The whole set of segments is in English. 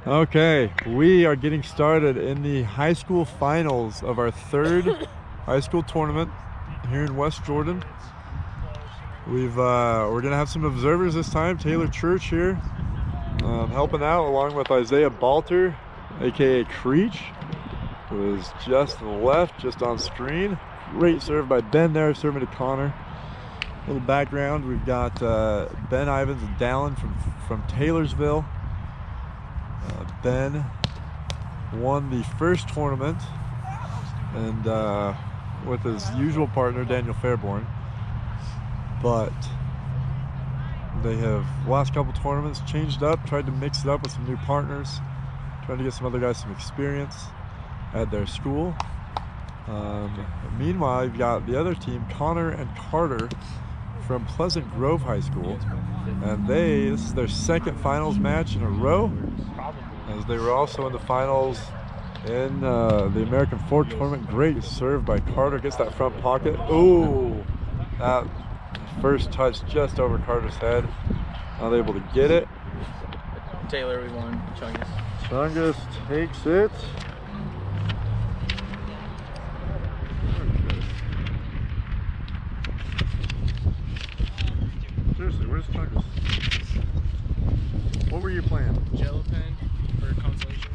Okay, we are getting started in the high school finals of our third high school tournament here in West Jordan. We're gonna have some observers this time. Taylor Church here, helping out along with Isaiah Balter, aka Creech, who is just to the left, just on screen. Great serve by Ben there, serving to Connor. A little background: we've got Ben Ivins and Dallin from Taylorsville. Ben won the first tournament and with his usual partner Daniel Fairborn, but they have last couple tournaments changed up, tried to mix it up with some new partners, trying to get some other guys some experience at their school. Meanwhile, you've got the other team, Connor and Carter from Pleasant Grove High School, and this is their second finals match in a row, as they were also in the finals in the American Fork tournament. Great serve by Carter, gets that front pocket. Ooh, that first touch just over Carter's head, not able to get it. Taylor, we won. Chungus. Chungus takes it. Seriously, where's Chungus? What were you playing? Jello pen for consolation.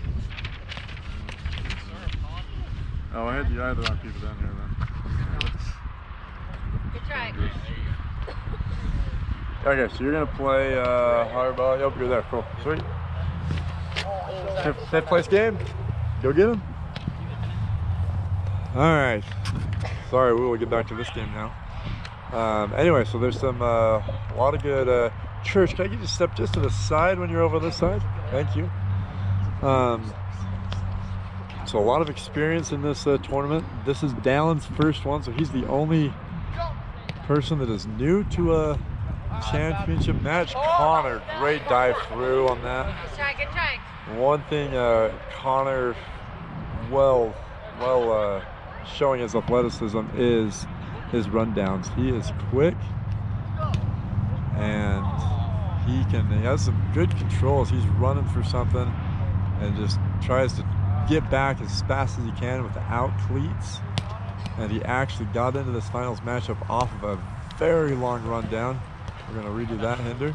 Oh, I had the other wrong people down here then. Good try. Okay, so you're gonna play hardball. Yep, you're there. Cool. Sweet. Fifth place game. Go get him. All right. Sorry, we will get back to this game now. Anyway, so there's some a lot of good. Church, can I get you to step just to the side when you're over this side? Thank you. So a lot of experience in this tournament. This is Dallin's first one, so he's the only person that is new to a championship match. Connor, great dive through on that. Good try, good try. One thing, Connor, well, showing his athleticism is his rundowns. He is quick, and he has some good control as he's running through something and just tries to get back as fast as he can without cleats. And he actually got into this finals matchup off of a very long rundown. We're going to redo that, Hinder.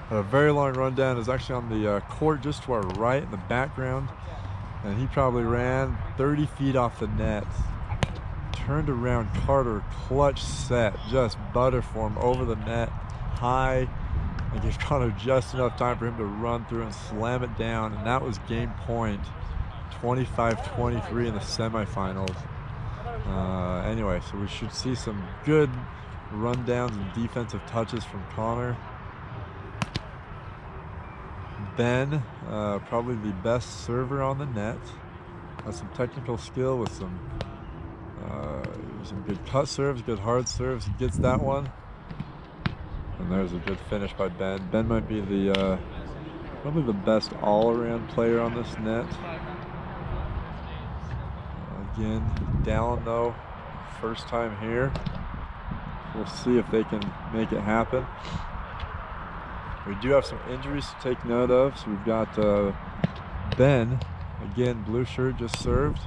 A very long rundown is actually on the court just to our right in the background, and he probably ran 30 feet off the net. Turned around Carter, clutch set, just butter for him over the net, high, and gave Connor just enough time for him to run through and slam it down, and that was game point, 25-23 in the semifinals. Anyway, so we should see some good rundowns and defensive touches from Connor. Ben, probably the best server on the net, has some technical skill with some good cut serves, good hard serves. He gets that one, and there's a good finish by Ben. Ben might be the probably the best all-around player on this net. Again, Dallin though, first time here. We'll see if they can make it happen. We do have some injuries to take note of. So we've got Ben, again, blue shirt, just served.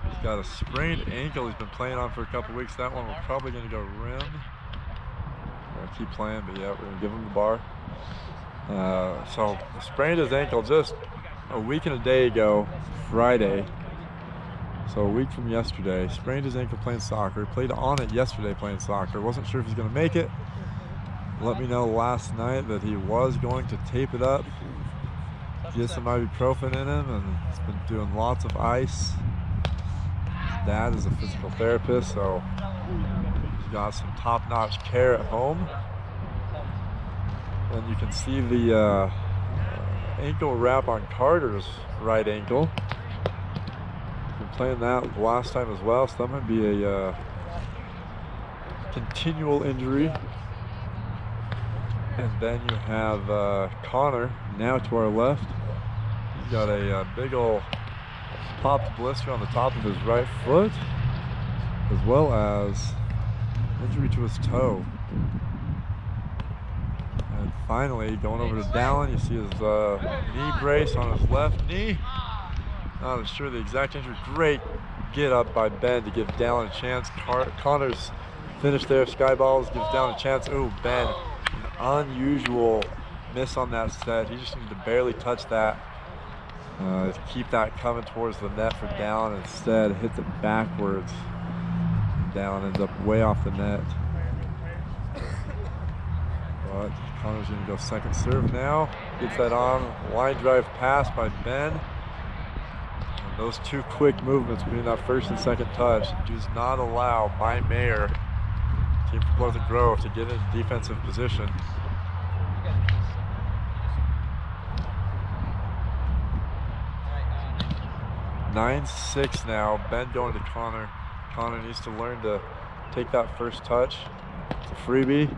He's got a sprained ankle he's been playing on for a couple weeks. That one we're probably going to go rim. We're going to keep playing, but yeah, we're going to give him the bar. So sprained his ankle just a week and a day ago, Friday. So a week from yesterday. Sprained his ankle playing soccer. Played on it yesterday playing soccer. Wasn't sure if he's going to make it. Let me know last night that he was going to tape it up, get some ibuprofen in him, and he's been doing lots of ice. His dad is a physical therapist, so he's got some top-notch care at home. And you can see the ankle wrap on Carter's right ankle. Been playing that last time as well, so that might be a continual injury. And then you have Connor now to our left. He's got a big old popped blister on the top of his right foot, as well as injury to his toe. And finally, going over to Dallin, you see his knee brace on his left knee. Not sure the exact injury. Great get up by Ben to give Dallin a chance. Connor's finished there. Skyballs gives Dallin a chance. Ooh, Ben, an unusual miss on that set. He just needed to barely touch that. To keep that coming towards the net for Dallin. Instead, hits it backwards. And Dallin ends up way off the net. But Connor's going to go second serve now. Gets that on. Line drive pass by Ben. And those two quick movements between that first and second touch does not allow Mare, team from Pleasant Grove, to get in defensive position. 9-6 now. Ben going to Connor. Connor needs to learn to take that first touch. It's a freebie.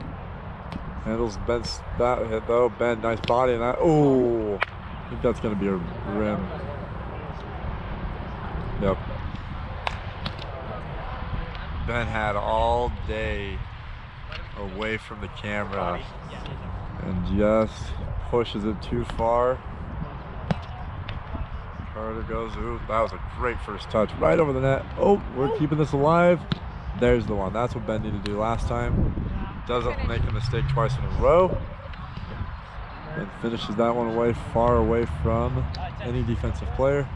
Handles Ben's that hit though. Ben, nice body and that. Oh, I think that's going to be a rim. Yep. Ben had all day away from the camera and just pushes it too far. Carter goes, ooh, that was a great first touch right over the net. Oh, we're keeping this alive. There's the one. That's what Ben needed to do last time. Doesn't make a mistake twice in a row. And finishes that one away, far away from any defensive player.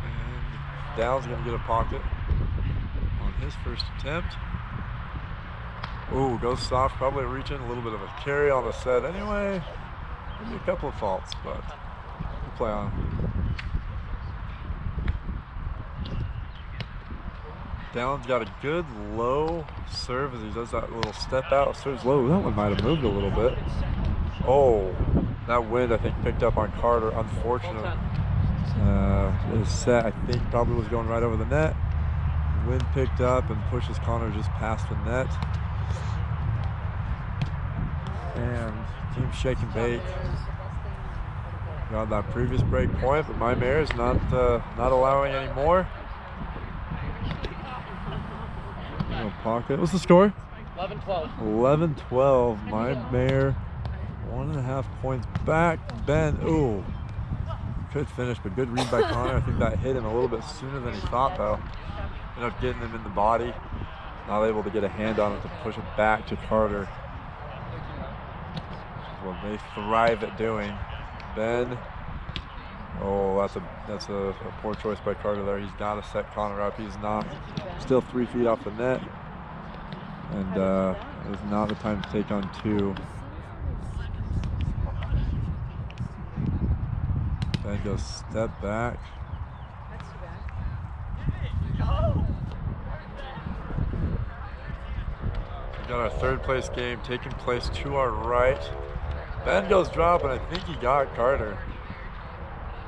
And Dow's going to get a pocket on his first attempt. Ooh, goes soft, probably reaching, a little bit of a carry on the set anyway. Maybe a couple of faults, but we'll play on. Dallon's got a good low serve as he does that little step out, serves low. That one might have moved a little bit. Oh, that wind I think picked up on Carter, unfortunate. His set I think probably was going right over the net. Wind picked up and pushes Connor just past the net. And team shake and bake. Got that previous break point, but Mare is not allowing any more. No pocket. What's the score? 11-12. 11-12. Mare 1.5 points back. Ben, ooh, could finish, but good read by Connor. I think that hit him a little bit sooner than he thought, though. Ended up getting him in the body. Not able to get a hand on it to push it back to Carter. What they thrive at doing. Ben, oh, that's a poor choice by Carter there. He's got to set Connor up. He's not, still 3 feet off the net, and it is not the time to take on two. Ben goes step back. We got our third place game taking place to our right. Ben goes drop, and I think he got Carter.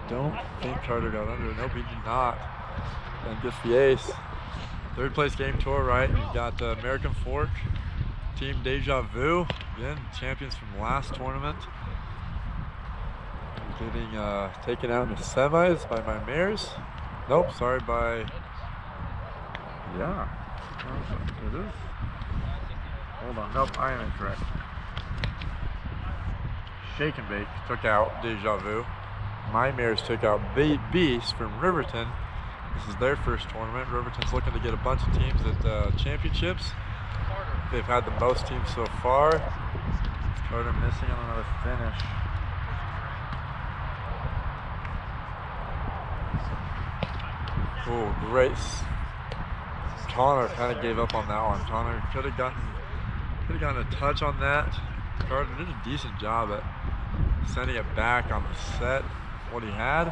Don't think Carter got under. Nope, he did not. Ben gets the ace. Third place game to our right. We've got American Fork, Team Deja Vu. Again, champions from last tournament. Getting taken out in the semis by my Mares. Nope, sorry, by, yeah, it is. Hold on, nope, I am incorrect. Shake and Bake took out Deja Vu. My Mares took out Beast from Riverton. This is their first tournament. Riverton's looking to get a bunch of teams at championships. They've had the most teams so far. Carter missing on another finish. Oh, great. Connor kind of gave up on that one. Connor could have gotten a touch on that. Carter did a decent job at sending it back on the set, what he had.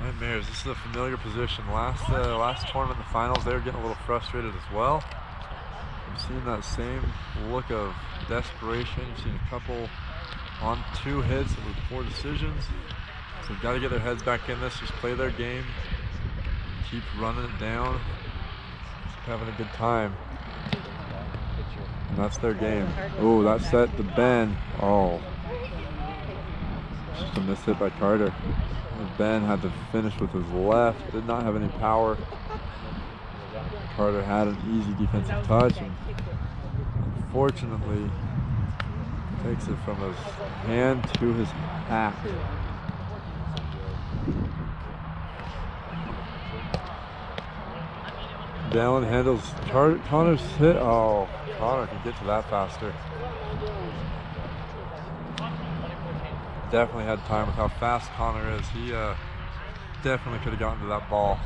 Right, Mares, this is a familiar position. Last tournament, the finals, they were getting a little frustrated as well. I've seen that same look of desperation. You've seen a couple on 2 hits with poor decisions. So they've got to get their heads back in this, just play their game, keep running it down, keep having a good time. And that's their game. Oh, that set to Ben. Oh. Just a miss hit by Carter. Ben had to finish with his left. Did not have any power. Carter had an easy defensive touch and unfortunately takes it from his hand to his back. Dallin handles Connor's hit. Oh, Connor can get to that faster. Definitely had time with how fast Connor is. He definitely could have gotten to that ball.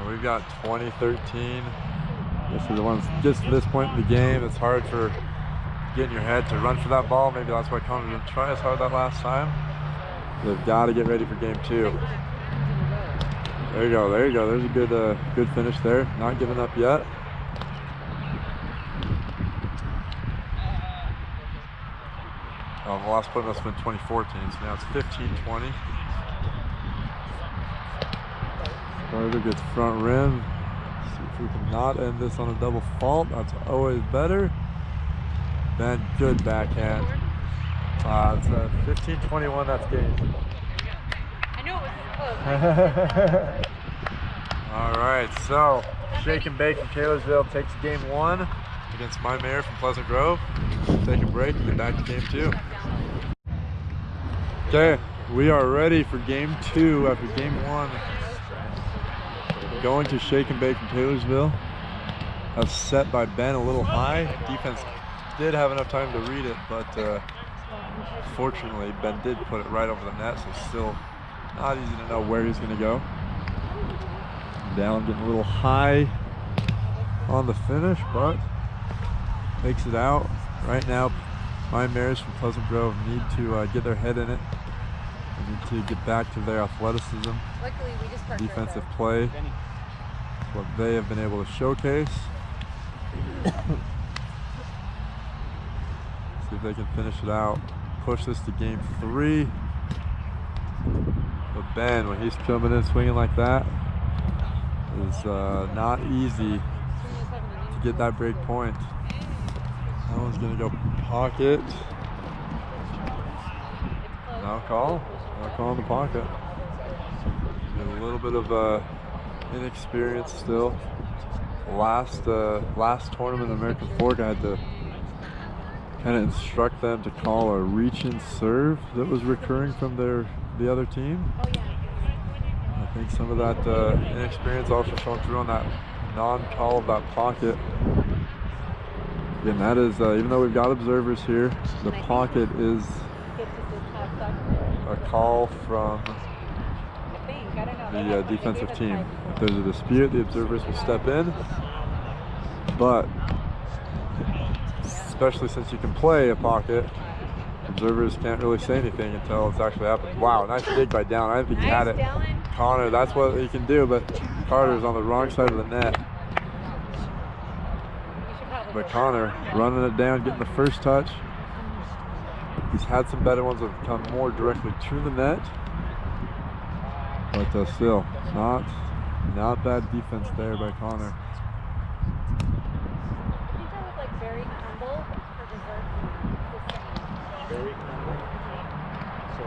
We've got 2013. This is the ones just to this point in the game. It's hard for getting your head to run for that ball. Maybe that's why Connor didn't try as hard that last time. They've got to get ready for game 2. There you go. There you go. There's a good finish there. Not giving up yet. The last point must have been 2014, so now it's 15-20. Carter gets front rim. See if we can not end this on a double fault. That's always better. Ben, good backhand. It's 15-21, that's game. I knew it was close. All right, so Shake and Bake from Taylorsville takes game 1 against Mare from Pleasant Grove. Take a break and get back to game 2. Okay, we are ready for game 2 after game 1. Going to Shake and Bake from Taylorsville. That's set by Ben a little high. Defense did have enough time to read it, but fortunately Ben did put it right over the net, so still not easy to know where he's going to go. Dallin getting a little high on the finish, but takes it out. Right now, my Mares from Pleasant Grove need to get their head in it. They need to get back to their athleticism, Luckily, we just parked defensive play. That's what they have been able to showcase. See if they can finish it out. Push this to game 3. But Ben, when he's coming in swinging like that, is not easy to get that break point. That one's gonna go pocket. No call. No call in the pocket. Get a little bit of inexperience still. Last tournament in American Fork, I had to kind of instruct them to call a reach and serve that was recurring from the other team. I think some of that inexperience also showing through on that non-call of that pocket. Again, that is, even though we've got observers here, the pocket is a call from the defensive team. If there's a dispute, the observers will step in, but especially since you can play a pocket, observers can't really say anything until it's actually happened. Wow, nice dig by Dallin. I didn't think he had it. Connor, that's what he can do, but Carter's on the wrong side of the net. But Connor running it down, getting the first touch. He's had some better ones that have come more directly to the net. But still, not bad defense there by Connor. Very humble for dessert. Very humble. So,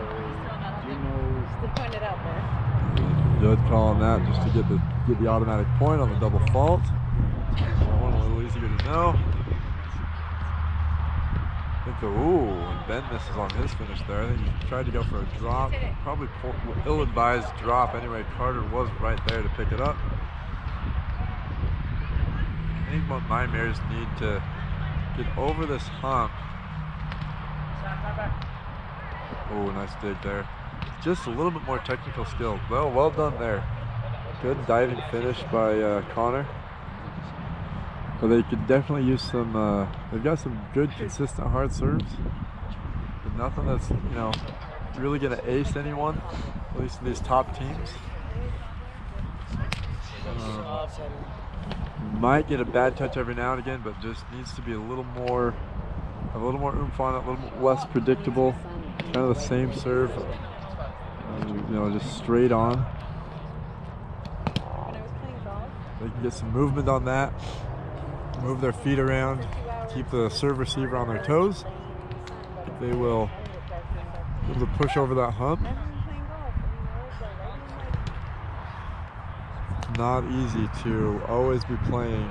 do you know? Just to point it out there. Good call on that, just to get the automatic point on the double fault. That one a little easier to know. I think and Ben misses on his finish there. I think he tried to go for a drop. Probably ill-advised drop. Anyway, Carter was right there to pick it up. I think what my Mares need to get over this hump. Oh, nice dig there. Just a little bit more technical skill. Well done there. Good diving finish by Connor. But they could definitely use some, they've got some good, consistent hard serves. But nothing that's, really going to ace anyone, at least in these top teams. Might get a bad touch every now and again, but just needs to be a little more oomph on it, a little less predictable. Kind of the same serve, just straight on. They can get some movement on that, move their feet around, keep the serve receiver on their toes. They will be able to push over that hump. not easy to always be playing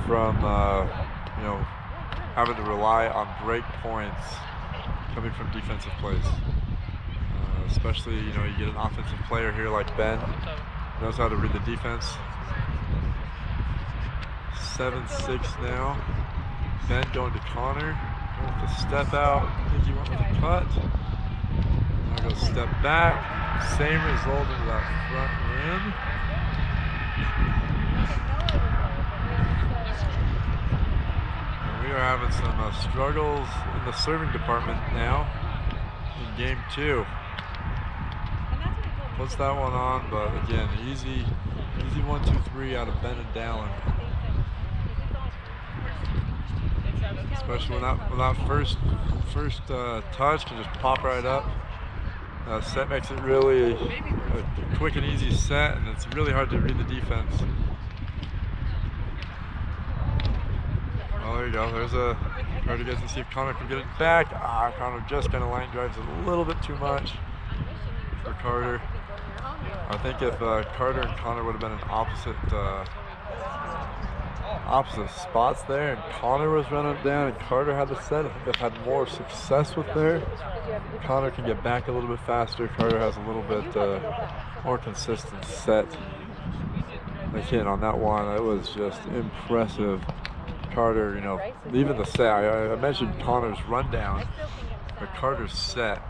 from, you know, having to rely on break points coming from defensive plays. Especially, you know, you get an offensive player here like Ben, knows how to read the defense. 7-6 now. Ben going to Connor, going with the step out. I think he went with a cut. Now goes step back. Same result into that front rim. And we are having some struggles in the serving department now in game 2. Puts that one on, but again, easy 1-2-3 out of Ben and Dallin. Especially when that first touch can just pop right up. Set makes it really a quick and easy set, and it's really hard to read the defense. Oh, there you go. There's a try to get to see if Connor can get it back. Connor just kind of line drives it a little bit too much for Carter. I think if Carter and Connor would have been in opposite spots there, and Connor was running it down and Carter had the set, I think they've had more success with there. Connor can get back a little bit faster. Carter has a little bit more consistent set. Again, on that one, it was just impressive. Carter, you know, even the set, I mentioned Connor's rundown, but Carter's set,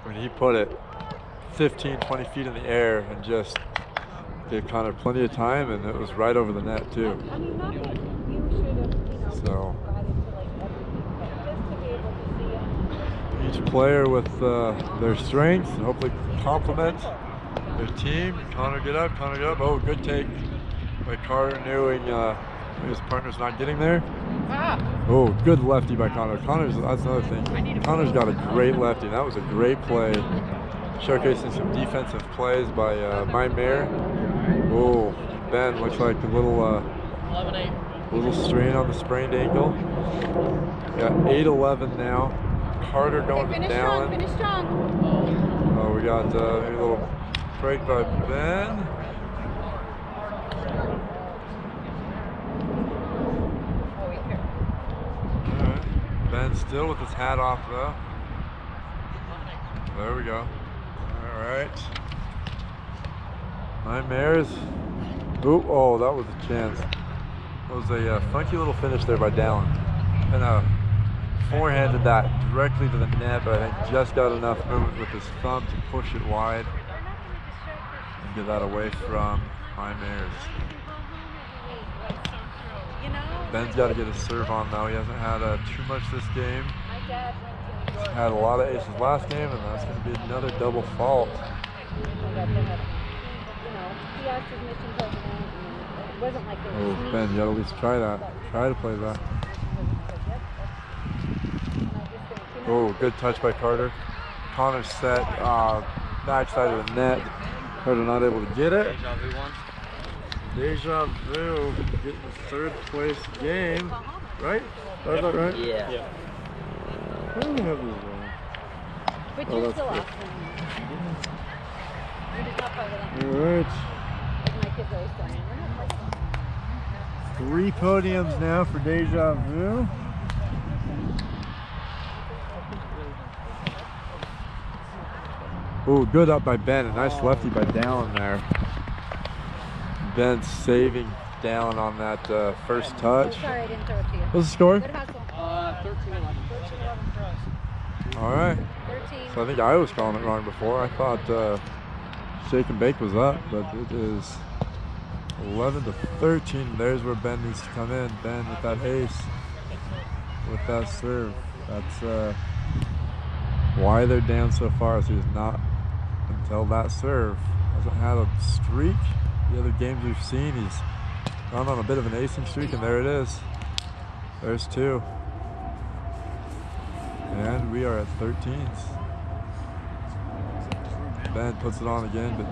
when he put it 15, 20 feet in the air and just gave Connor plenty of time, and it was right over the net too. So each player with their strengths and hopefully complement their team. Connor get up, Connor get up. Oh, good take by Carter, knowing his partner's not getting there. Oh, good lefty by Connor. That's another thing. Connor's got a great lefty. That was a great play. Showcasing some defensive plays by Mare. Oh, Ben looks like a little strain on the sprained ankle. Got 8-11 now. Carter going to Dallin. Finish strong. Oh, we got maybe a little break by Ben. All right. Ben still with his hat off though. There we go. All right. Mare's. Oh, that was a chance. That was a funky little finish there by Dallin. And forehanded that directly to the net, but I think just got enough movement with his thumb to push it wide and get that away from Mare's. Ben's got to get his serve on though. He hasn't had too much this game. He's had a lot of aces last game, and that's going to be another double fault. Oh, Ben, you got to at least try that. Try to play that. Oh, good touch by Carter. Connor's set, backside of the net. Carter not able to get it. Deja Vu getting the third place game, right? Is that right? Yeah. Why do we have these wrong? But you're still off. You're just not part of them. Alright. Like my kids always tell me, we're not part of them. 3 podiums now for Deja Vu. Oh, good up by Ben. A nice lefty by Dallin there. Ben saving Dallin on that first touch. Sorry, I didn't throw it to you. What's the score? Good hustle. 13-11 for us. Alright. 13. So I think I was calling it wrong before. I thought Shake and Bake was up, but it is 11-13. There's where Ben needs to come in. Ben with that ace, with that serve. That's why they're down so far. So he's not, until that serve, hasn't had a streak. The other games we've seen, he's gone on a bit of an acing streak, and there it is. There's 2. And we are at 13s. Ben puts it on again, but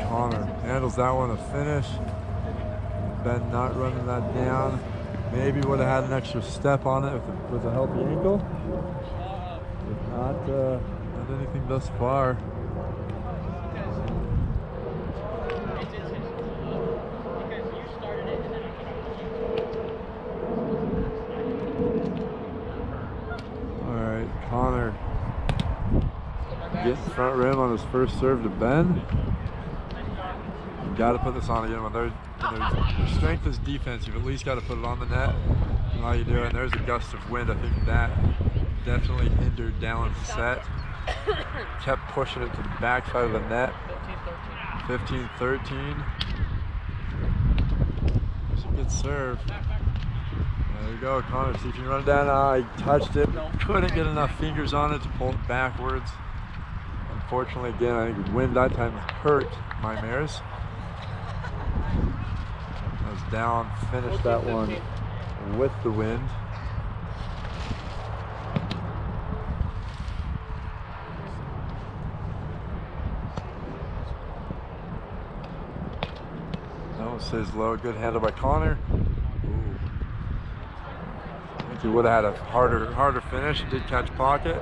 Connor handles that one to finish. Ben not running that down. Maybe would have had an extra step on it with a healthy ankle. But not anything thus far. getting front rim on his first serve to Ben. You got to put this on again. When their strength is defense, you've at least got to put it on the net. And while you do it, and there's a gust of wind. I think that definitely hindered Dallon's set. Kept pushing it to the back side of the net. 15-13. It's a good serve. There you go, Connor. See if you can run it down. He touched it, but couldn't get enough fingers on it to pull it backwards. Unfortunately, again, I think wind that time hurt my Mares. As Dallon finished that one with the wind. That one stays low. Good handle by Connor. He would have had a harder finish. He did catch pocket,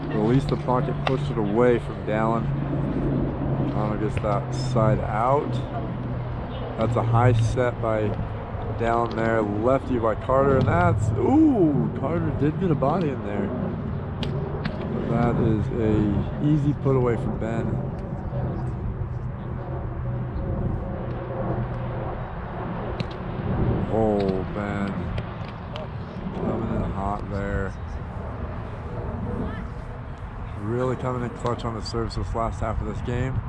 but at least the pocket pushed it away from Dallon. Connor gets that side out. That's a high set by Dallon there. Lefty by Carter, and that's, ooh, Carter did get a body in there. But that is a easy put away for Ben. Oh, Ben. Coming in hot there. Really coming in clutch on the serves this last half of this game.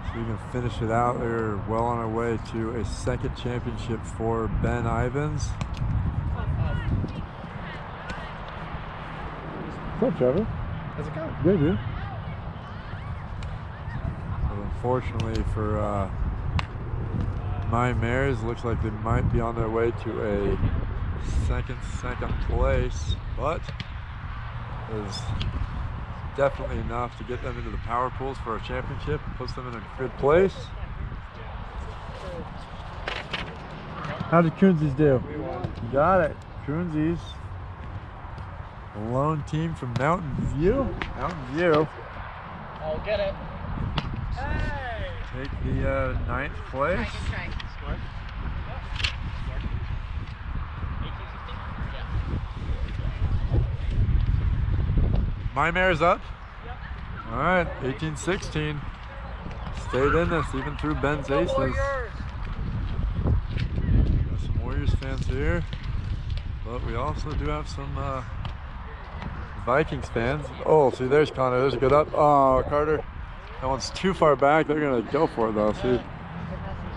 So we can finish it out. They're well on our way to a second championship for Ben Ivins. What's up, Trevor? How's it going? Good, dude. But unfortunately for my Mares, looks like they might be on their way to a second place, but is definitely enough to get them into the power pools for a championship. Puts them in a good place. How did Coonsies do? Got it. Coonsies, a lone team from Mountain View. Mountain View. I'll get it. Hey! Take the 9th place. My Mare's up. Yep. All right, 18-16. Stayed in this even through Ben's aces. Got some Warriors fans here, but we also do have some Vikings fans. Oh, see, there's Connor. There's a good up. Oh, Carter. That one's too far back. They're gonna go for it though. See,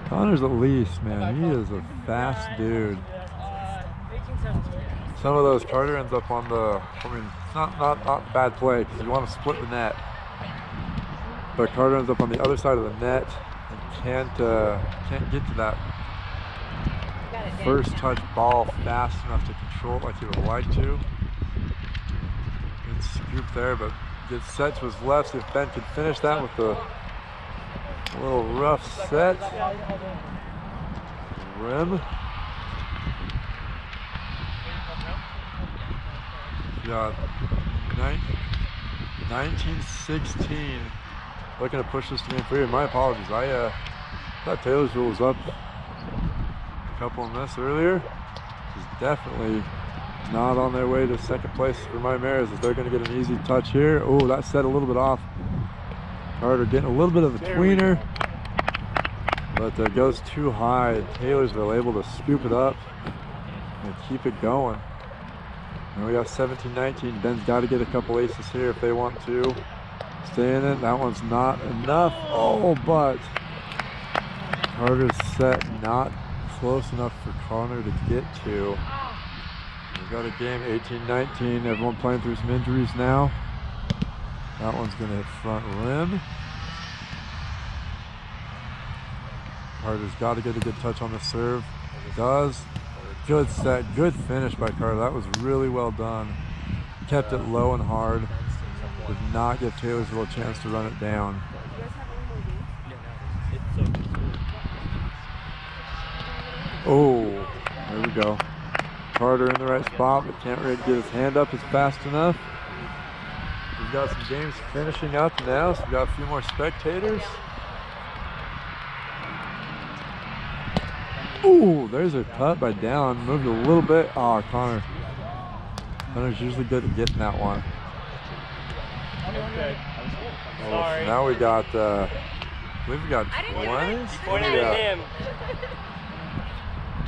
Connor's at least, man. He is a fast dude. Some of those Carter ends up on the. I mean, it's not bad play because you want to split the net. But Carter ends up on the other side of the net and can't get to that first touch ball fast enough to control it like he would like to. Good scoop there, but gets set to his left. See if Ben can finish that with a little rough set. Rim. Got 19-16. Looking to push this to game 3. My apologies. I thought Taylorsville was up a couple in this earlier. This is definitely not on their way to second place for my Mares, as they're going to get an easy touch here. Oh, that set a little bit off. Carter getting a little bit of a tweener, but it goes too high. Taylorsville able to scoop it up and keep it going. And we got 17-19. Ben's got to get a couple aces here if they want to stay in it. That one's not enough. Oh, but Carter's set not close enough for Connor to get to. We've got a game 18-19. Everyone playing through some injuries now. That one's going to hit front rim. Carter's got to get a good touch on the serve. Does. Good set, good finish by Carter. That was really well done. Kept it low and hard. Did not give Taylorsville a chance to run it down. Oh, there we go. Carter in the right spot, but can't really get his hand up as fast enough. We've got some games finishing up now, so we've got a few more spectators. Ooh, there's a cut by Dallon. Moved a little bit. Oh, Connor's usually good at getting that one. good. Oh, Sorry. so now we got, I believe we got I didn't 20s. He pointed at him.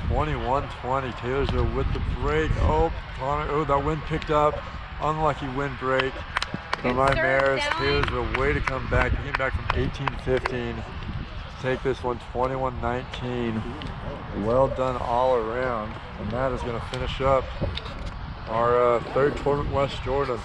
21-20. Taylorsville with the break. Oh, Connor. Oh, that wind picked up. Unlucky wind break from my Mares. Taylorsville way to come back. They came back from 18-15 to take this one 21-19. Well done all around. And that is going to finish up our third tournament West Jordan.